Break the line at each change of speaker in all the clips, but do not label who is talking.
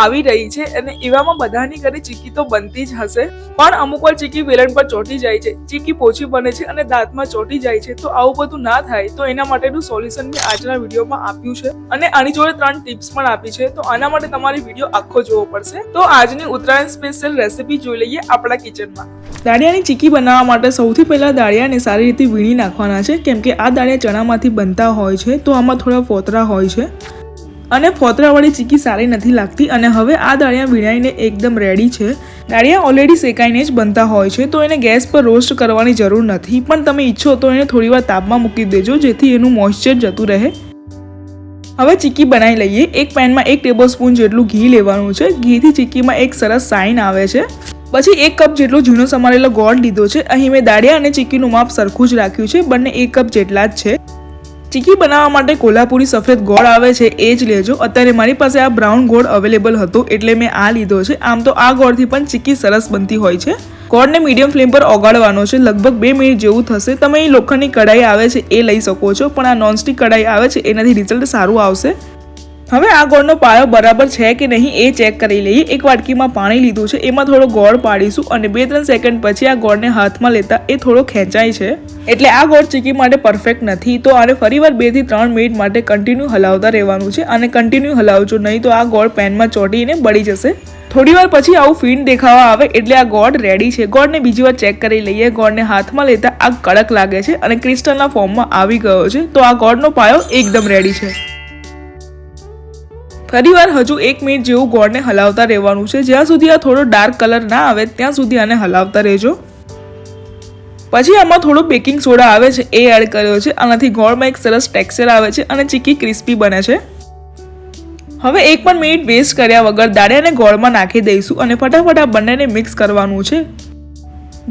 આવી રહી છે અને એવામાં બધાની ઘરે ચીકી તો બનતી જ હશે, પણ અમુક વાર ચીકી વેલણ પર ચોંટી જાય છે, ચીકી પોચી બને છે અને દાંતમાં ચોંટી જાય છે. તો આવું બધું ના થાય તો એના માટેનું સોલ્યુશન મેં આજના વિડીયોમાં આપ્યું છે અને આની જોડે 3 ટિપ્સ પણ આપી છે. તો આના માટે તમારે વિડીયો આખો જોવો પડશે. તો આજની ઉત્તરાયણ સ્પેશિયલ રેસીપી જોઈ લઈએ આપણા કિચનમાં. દાળિયાની ચીકી બનાવવા માટે સૌથી પહેલા દાળિયાને સારી રીતે વીણી નાખવાના છે, કેમ કે આ દાળિયા ચણામાંથી બનતા હોય છે તો આમાં થોડા ફોતરા હોય છે અને ફોતરાવાળી ચીકી સારી નથી લાગતી. અને હવે આ દાળિયા વીણાઈને એકદમ રેડી છે. દાળિયા ઓલરેડી શેકાઈને જ બનતા હોય છે તો એને ગેસ પર રોસ્ટ કરવાની જરૂર નથી, પણ તમે ઈચ્છો તો એને થોડીવાર તાપમાં મૂકી દેજો જેથી એનું મોઇશ્ચર જતું રહે. હવે ચીકી બનાવી લઈએ. એક પેનમાં 1 ટેબલસ્પૂન જેટલું ઘી લેવાનું છે. ઘીથી ચીકીમાં એક સરસ સાઈન આવે છે. પછી 1 કપ જેટલો ઝીણો સમારેલો ગોળ લીધો છે. અહીં મેં દાળિયા અને ચીકીનું માપ સરખું જ રાખ્યું છે, બંને 1 કપ જેટલા જ છે. ચીકી બનાવવા માટે કોલ્હાપુરી સફેદ ગોળ આવે છે એ જ લેજો. અત્યારે મારી પાસે આ બ્રાઉન ગોળ અવેલેબલ હતો એટલે મેં આ લીધો છે. આમ તો આ ગોળથી પણ ચીકી સરસ બનતી હોય છે. ગોળને મીડિયમ ફ્લેમ પર ઓગાળવાનો છે, લગભગ 2 મિનિટ જેવું થશે. તમે અહીં લોખંડની કઢાઈ આવે છે એ લઈ શકો છો, પણ આ નોનસ્ટિક કઢાઈ આવે છે એનાથી રિઝલ્ટ સારું આવશે. હવે આ ગોળનો પાયો બરાબર છે કે નહીં એ ચેક કરી લઈએ. એક વાટકીમાં પાણી લીધું છે, એમાં થોડો ગોળ પાડીશું અને 2-3 સેકન્ડ પછી આ ગોળને હાથમાં લેતા એ થોડો ખેંચાય છે, એટલે આ ગોળ ચીકી માટે પરફેક્ટ નથી. તો આને ફરીવાર 2 થી 3 મિનિટ માટે કન્ટિન્યુ હલાવતા રહેવાનું છે અને કન્ટિન્યુ હલાવજો, નહીં તો આ ગોળ પેનમાં ચોંટીને બળી જશે. થોડીવાર પછી આવું ફીણ દેખાવા આવે એટલે આ ગોળ રેડી છે. ગોળને બીજી વાર ચેક કરી લઈએ. ગોળને હાથમાં લેતા આ કડક લાગે છે અને ક્રિસ્ટલના ફોર્મમાં આવી ગયો છે. તો આ ગોળનો પાયો એકદમ રેડી છે. ફરીવાર હજુ 1 મિનિટ જેવું ગોળને હલાવતા રહેવાનું છે. જ્યાં સુધી આ થોડો ડાર્ક કલર ના આવે ત્યાં સુધી આને હલાવતા રહેજો. પછી આમાં થોડો બેકિંગ સોડા આવે છે એ એડ કર્યો છે. આનાથી ગોળમાં એક સરસ ટેક્સચર આવે છે અને ચીકી ક્રિસ્પી બને છે. હવે 1 પણ મિનિટ વેસ્ટ કર્યા વગર દાળિયાને ગોળમાં નાખી દઈશું અને ફટાફટ આ બંનેને મિક્સ કરવાનું છે.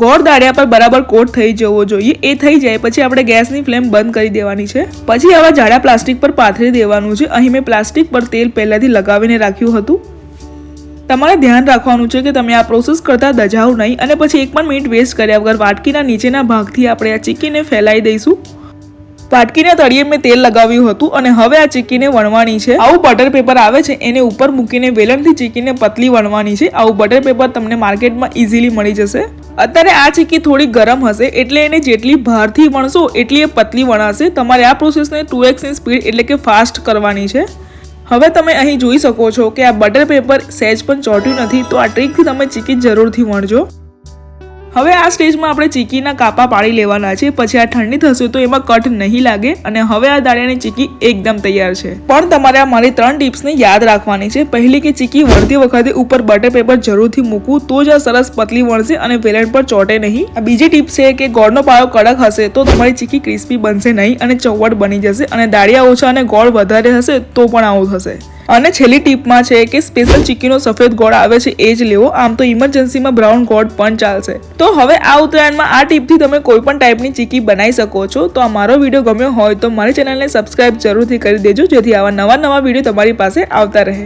ગોળ દાળિયા પર બરાબર કોટ થઈ જવો જોઈએ. એ થઈ જાય પછી આપણે ગેસની ફ્લેમ બંધ કરી દેવાની છે. પછી આવા જાડા પ્લાસ્ટિક પર પાથરી દેવાનું છે. અહીં મેં પ્લાસ્ટિક પર તેલ પહેલાથી લગાવીને રાખ્યું હતું. તમારે ધ્યાન રાખવાનું છે કે તમે આ પ્રોસેસ કરતા દજાવ નહીં અને પછી 1 પણ મિનિટ વેસ્ટ કર્યા વગર વાટકીના નીચેના ભાગથી આપણે આ ચીકીને ફેલાઈ દઈશું. વાટકીના તળિયે મેં તેલ લગાવ્યું હતું અને હવે આ ચીકીને વણવાની છે. આવું બટર પેપર આવે છે એને ઉપર મૂકીને વેલણથી ચીકીને પતલી વણવાની છે. આવું બટર પેપર તમને માર્કેટમાં ઇઝીલી મળી જશે. અત્યારે આ ચીકી થોડી ગરમ હશે એટલે એને જેટલી બહારથી વણશો એટલી એ પતલી વણાશે. તમારે આ પ્રોસેસને 2x ની સ્પીડ એટલે કે ફાસ્ટ કરવાની છે. હવે તમે અહીં જોઈ શકો છો કે આ બટર પેપર સહેજ પણ ચોંટ્યું નથી, તો આ ટ્રીકથી તમે ચીકી જરૂરથી વણજો. હવે આ સ્ટેજમાં આપણે ચીકીના કાપા પાડી લેવાના છે. પછી આ ઠંડી થશે તો એમાં કટ નહીં લાગે અને હવે આ દાળિયાની ચીકી એકદમ તૈયાર છે. પણ તમારે આ મારી 3 ટિપ્સને યાદ રાખવાની છે. પહેલી કે ચીકી વણતી વખતે ઉપર બટર પેપર જરૂરથી મૂકવું, તો જ આ સરસ પતલી વણશે અને વેલણ પર ચોંટે નહીં. આ બીજી ટીપ છે કે ગોળનો પાયો કડક હશે તો તમારી ચીકી ક્રિસ્પી બનશે નહીં અને ચવડ બની જશે, અને દાળિયા ઓછા અને ગોળ વધારે હશે તો પણ આવું થશે. અને છેલ્લી ટીપમાં છે કે સ્પેશિયલ ચીકીનો સફેદ ગોળ આવે છે એ જ લેવો. આમ તો ઇમરજન્સીમાં બ્રાઉન ગોળ પણ ચાલશે. તો હવે આ ઉત્તરાયણમાં આ ટીપથી તમે કોઈ પણ ટાઈપની ચીકી બનાવી શકો છો. તો આ મારો વિડીયો ગમ્યો હોય તો મારી ચેનલને સબસ્ક્રાઇબ જરૂરથી કરી દેજો, જેથી આવા નવા વિડીયો તમારી પાસે આવતા રહે.